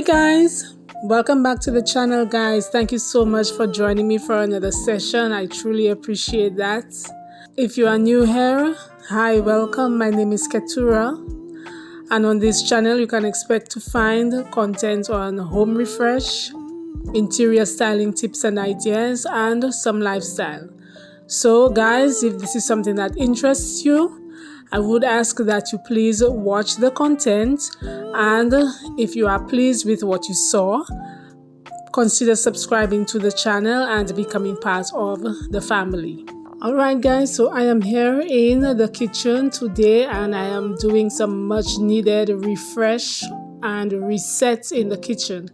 Hi guys, welcome back to the channel guys. Thank you so much for joining me for another session. I truly appreciate that. If you are new here, hi, welcome. My name is Keturah, and on this channel you can expect to find content on home refresh, interior styling tips and ideas, and some lifestyle. So guys, if this is something that interests you, I would ask that you please watch the content, and if you are pleased with what you saw, consider subscribing to the channel and becoming part of the family. Alright guys, so I am here in the kitchen today and I am doing some much needed refresh and reset in the kitchen.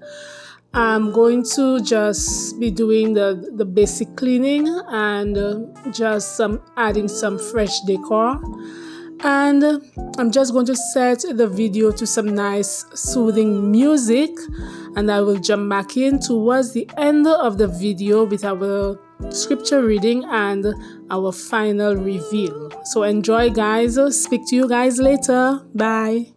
I'm going to just be doing the basic cleaning and just adding some fresh decor. And I'm just going to set the video to some nice soothing music, and I will jump back in towards the end of the video with our scripture reading and our final reveal. So enjoy guys. Speak to you guys later. Bye.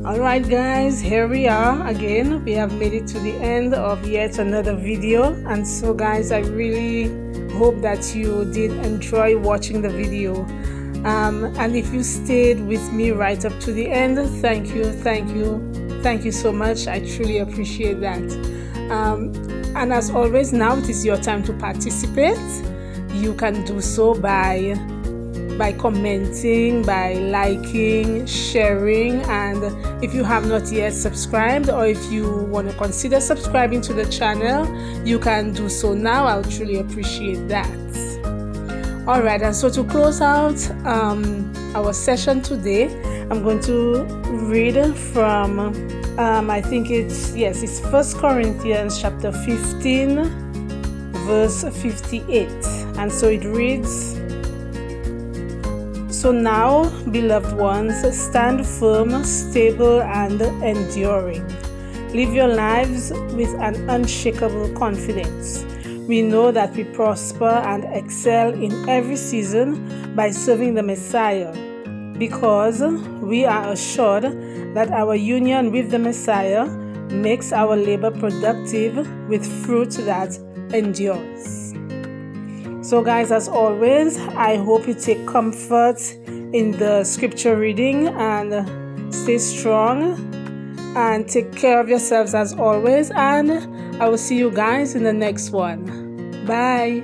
Alright guys, here we are again. We have made it to the end of yet another video, and so guys, I really hope that you did enjoy watching the video, and if you stayed with me right up to the end, thank you so much. I truly appreciate that. And as always, now it is your time to participate. You can do so by commenting, by liking, sharing, and if you have not yet subscribed, or if you want to consider subscribing to the channel, you can do so now. I'll truly appreciate that. Alright, and so to close out our session today, I'm going to read from I think it's 1 Corinthians chapter 15 verse 58, and so it reads: "So now, beloved ones, stand firm, stable, and enduring. Live your lives with an unshakable confidence. We know that we prosper and excel in every season by serving the Messiah, because we are assured that our union with the Messiah makes our labor productive with fruit that endures." So guys, as always, I hope you take comfort in the scripture reading, and stay strong and take care of yourselves as always, and I will see you guys in the next one. Bye.